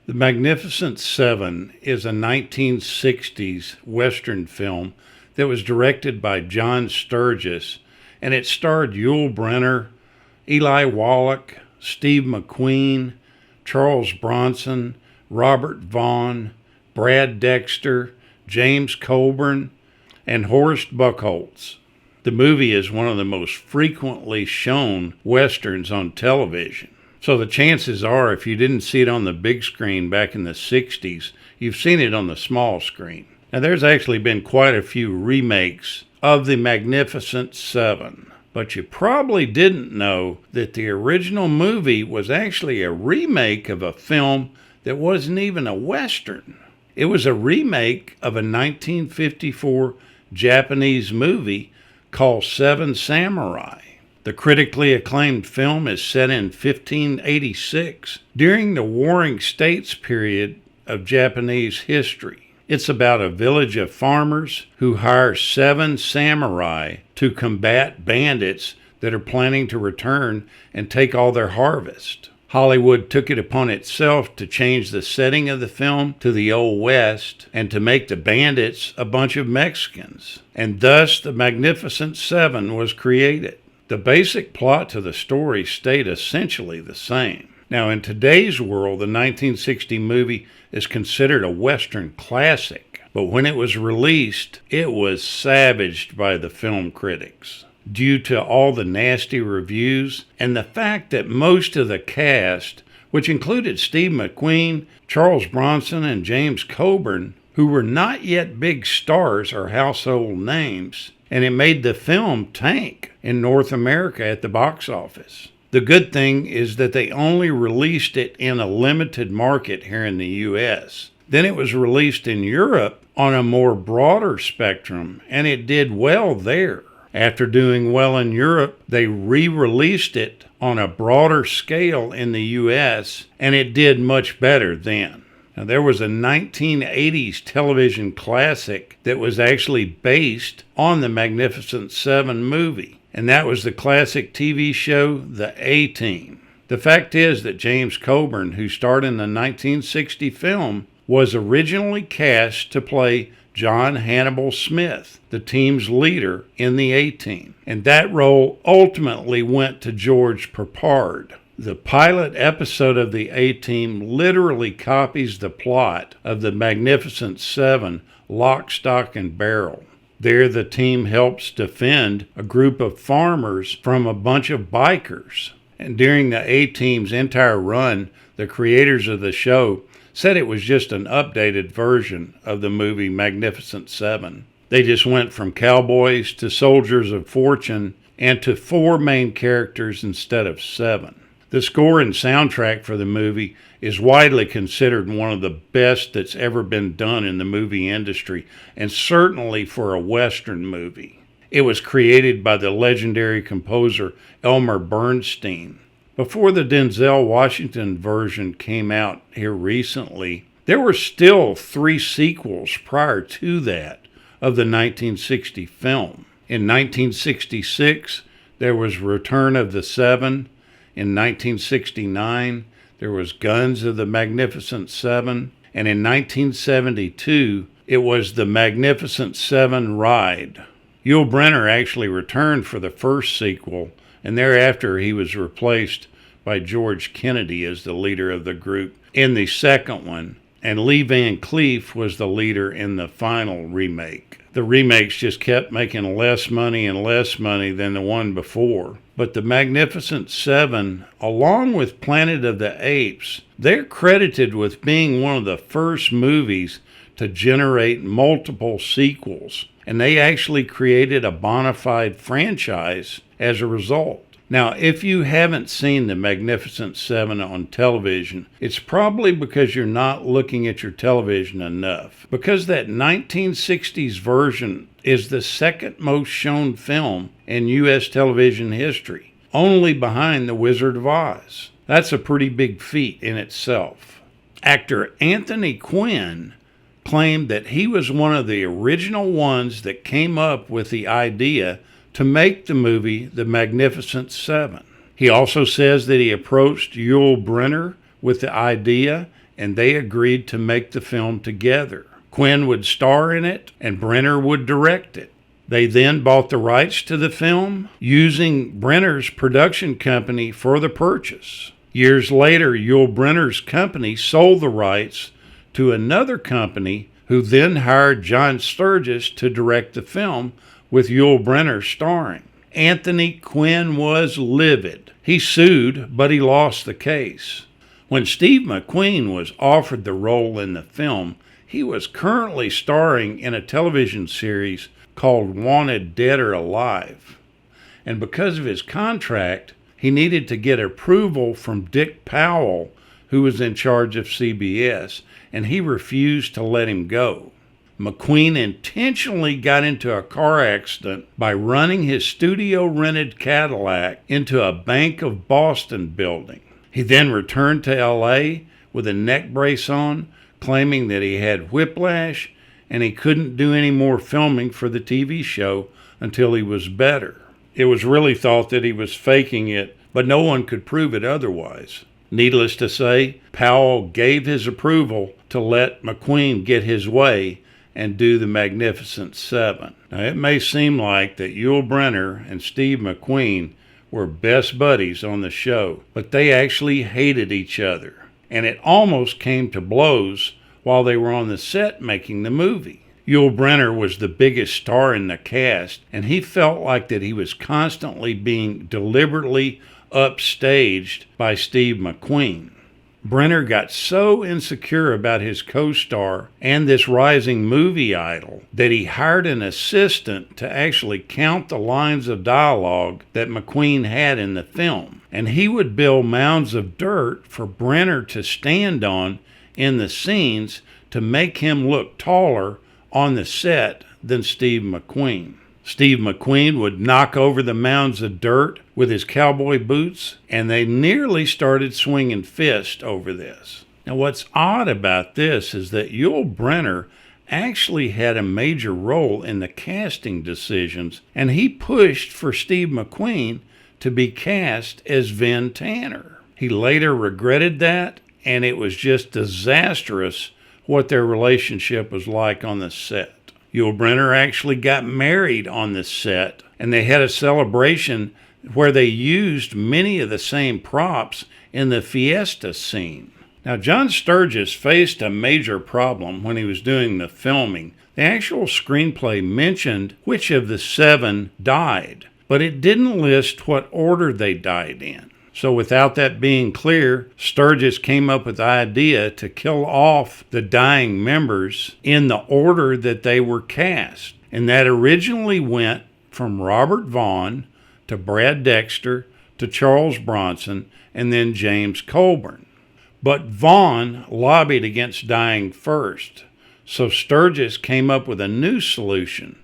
The Magnificent Seven is a 1960s Western film that was directed by John Sturges, and it starred Yul Brynner, Eli Wallach, Steve McQueen, Charles Bronson, Robert Vaughn, Brad Dexter, James Coburn, and Horst Buchholz. The movie is one of the most frequently shown Westerns on television. So the chances are, if you didn't see it on the big screen back in the 60s, you've seen it on the small screen. Now, there's actually been quite a few remakes of the Magnificent Seven, but you probably didn't know that the original movie was actually a remake of a film that wasn't even a Western. It was a remake of a 1954 Japanese movie called Seven Samurai. The critically acclaimed film is set in 1586, during the Warring States period of Japanese history. It's about a village of farmers who hire 7 samurai to combat bandits that are planning to return and take all their harvest. Hollywood took it upon itself to change the setting of the film to the Old West and to make the bandits a bunch of Mexicans. And thus the Magnificent Seven was created. The basic plot to the story stayed essentially the same. Now, in today's world, the 1960 movie is considered a Western classic, but when it was released, it was savaged by the film critics due to all the nasty reviews and the fact that most of the cast, which included Steve McQueen, Charles Bronson, and James Coburn, who were not yet big stars or household names, and it made the film tank in North America at the box office. The good thing is that they only released it in a limited market here in the U.S. Then it was released in Europe on a more broader spectrum, and it did well there. After doing well in Europe, they re-released it on a broader scale in the U.S., and it did much better then. Now, there was a 1980s television classic that was actually based on the Magnificent Seven movie, and that was the classic TV show The A-Team. The fact is that James Coburn, who starred in the 1960 film, was originally cast to play John Hannibal Smith, the team's leader in the A-Team, and that role ultimately went to George Peppard. The pilot episode of the A-Team literally copies the plot of the Magnificent Seven, Lock, Stock, and Barrel. There, the team helps defend a group of farmers from a bunch of bikers. And during the A-Team's entire run, the creators of the show said it was just an updated version of the movie Magnificent Seven. They just went from cowboys to soldiers of fortune and to 4 main characters instead of 7. The score and soundtrack for the movie is widely considered one of the best that's ever been done in the movie industry, and certainly for a Western movie. It was created by the legendary composer Elmer Bernstein. Before the Denzel Washington version came out here recently, there were still 3 sequels prior to that of the 1960 film. In 1966, there was Return of the Seven. In 1969, there was Guns of the Magnificent Seven. And in 1972, it was The Magnificent Seven Ride. Yul Brynner actually returned for the first sequel, and thereafter he was replaced by George Kennedy as the leader of the group in the second one, and Lee Van Cleef was the leader in the final remake. The remakes just kept making less money and less money than the one before. But the Magnificent Seven, along with Planet of the Apes, they're credited with being one of the first movies to generate multiple sequels. And they actually created a bona fide franchise as a result. Now, if you haven't seen the Magnificent Seven on television, it's probably because you're not looking at your television enough. Because that 1960s version is the second most shown film in U.S. television history, only behind The Wizard of Oz. That's a pretty big feat in itself. Actor Anthony Quinn claimed that he was one of the original ones that came up with the idea to make the movie The Magnificent Seven. He also says that he approached Yul Brynner with the idea and they agreed to make the film together. McQUEEN would star in it, and Brynner would direct it. They then bought the rights to the film, using Brynner's production company for the purchase. Years later, YUL BRYNNER's company sold the rights to another company, who then hired John Sturges to direct the film, with YUL BRYNNER starring. Anthony Quinn was livid. He sued, but he lost the case. When Steve McQUEEN was offered the role in the film, he was currently starring in a television series called Wanted Dead or Alive. And because of his contract, he needed to get approval from Dick Powell, who was in charge of CBS, and he refused to let him go. McQUEEN intentionally got into a car accident by running his studio-rented Cadillac into a Bank of Boston building. He then returned to L.A. with a neck brace on, claiming that he had whiplash and he couldn't do any more filming for the TV show until he was better. It was really thought that he was faking it, but no one could prove it otherwise. Needless to say, Powell gave his approval to let McQUEEN get his way and do the Magnificent Seven. Now, it may seem like that YUL BRYNNER and Steve McQUEEN were best buddies on the show, but they actually hated each other, and it almost came to blows while they were on the set making the movie. YUL BRYNNER was the biggest star in the cast, and he felt like that he was constantly being deliberately upstaged by Steve McQUEEN. Brynner got so insecure about his co-star and this rising movie idol that he hired an assistant to actually count the lines of dialogue that McQUEEN had in the film. And he would build mounds of dirt for Brynner to stand on in the scenes to make him look taller on the set than Steve McQUEEN. Steve McQUEEN would knock over the mounds of dirt with his cowboy boots, and they nearly started swinging fists over this. Now, what's odd about this is that YUL BRYNNER actually had a major role in the casting decisions, and he pushed for Steve McQUEEN to be cast as Vin Tanner. He later regretted that, and it was just disastrous what their relationship was like on the set. YUL BRYNNER actually got married on the set, and they had a celebration where they used many of the same props in the fiesta scene. Now, John Sturges faced a major problem when he was doing the filming. The actual screenplay mentioned which of the seven died, but it didn't list what order they died in. So without that being clear, Sturges came up with the idea to kill off the dying members in the order that they were cast. And that originally went from Robert Vaughn to Brad Dexter to Charles Bronson and then James Coburn. But Vaughn lobbied against dying first, so Sturges came up with a new solution.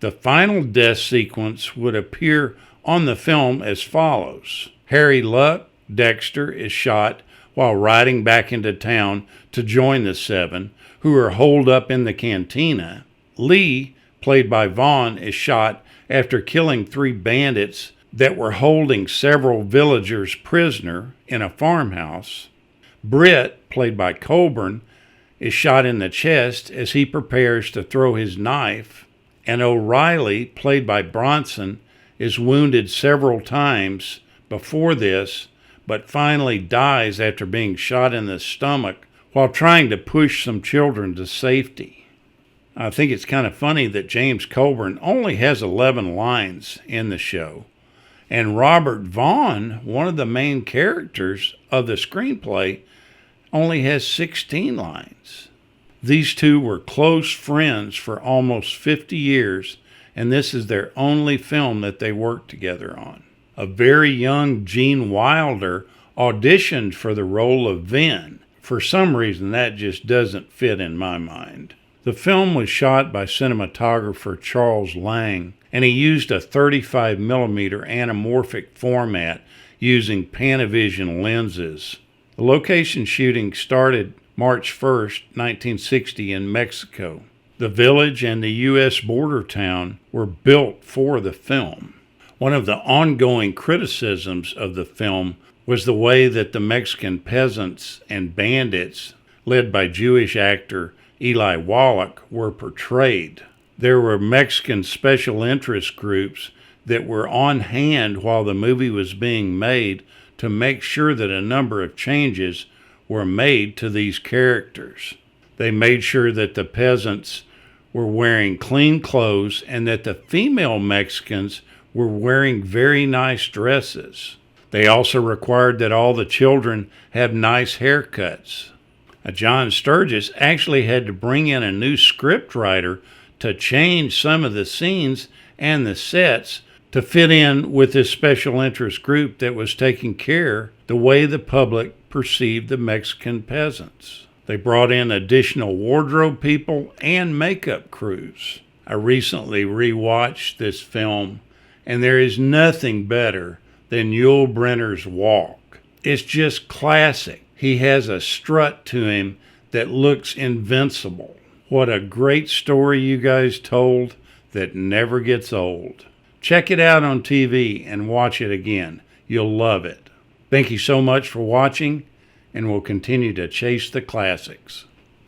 The final death sequence would appear on the film as follows. Harry Luck, Dexter, is shot while riding back into town to join the seven, who are holed up in the cantina. Lee, played by Vaughn, is shot after killing 3 bandits that were holding several villagers prisoner in a farmhouse. Britt, played by Coburn, is shot in the chest as he prepares to throw his knife. And O'Reilly, played by Bronson, is wounded several times before this, but finally dies after being shot in the stomach while trying to push some children to safety. I think it's kind of funny that James Coburn only has 11 lines in the show, and Robert Vaughn, one of the main characters of the screenplay, only has 16 lines. These two were close friends for almost 50 years, and this is their only film that they worked together on. A very young Gene Wilder auditioned for the role of Vin. For some reason, that just doesn't fit in my mind. The film was shot by cinematographer Charles Lang, and he used a 35mm anamorphic format using Panavision lenses. The location shooting started March 1st, 1960 in Mexico. The village and the U.S. border town were built for the film. One of the ongoing criticisms of the film was the way that the Mexican peasants and bandits led by Jewish actor Eli Wallach, were portrayed. There were Mexican special interest groups that were on hand while the movie was being made to make sure that a number of changes were made to these characters. They made sure that the peasants were wearing clean clothes and that the female Mexicans were wearing very nice dresses. They also required that all the children have nice haircuts. John Sturges actually had to bring in a new scriptwriter to change some of the scenes and the sets to fit in with this special interest group that was taking care the way the public perceived the Mexican peasants. They brought in additional wardrobe people and makeup crews. I recently rewatched this film, and there is nothing better than Yul Brynner's walk. It's just classic. He has a strut to him that looks invincible. What a great story you guys told that never gets old. Check it out on TV and watch it again. You'll love it. Thank you so much for watching, and we'll continue to chase the classics.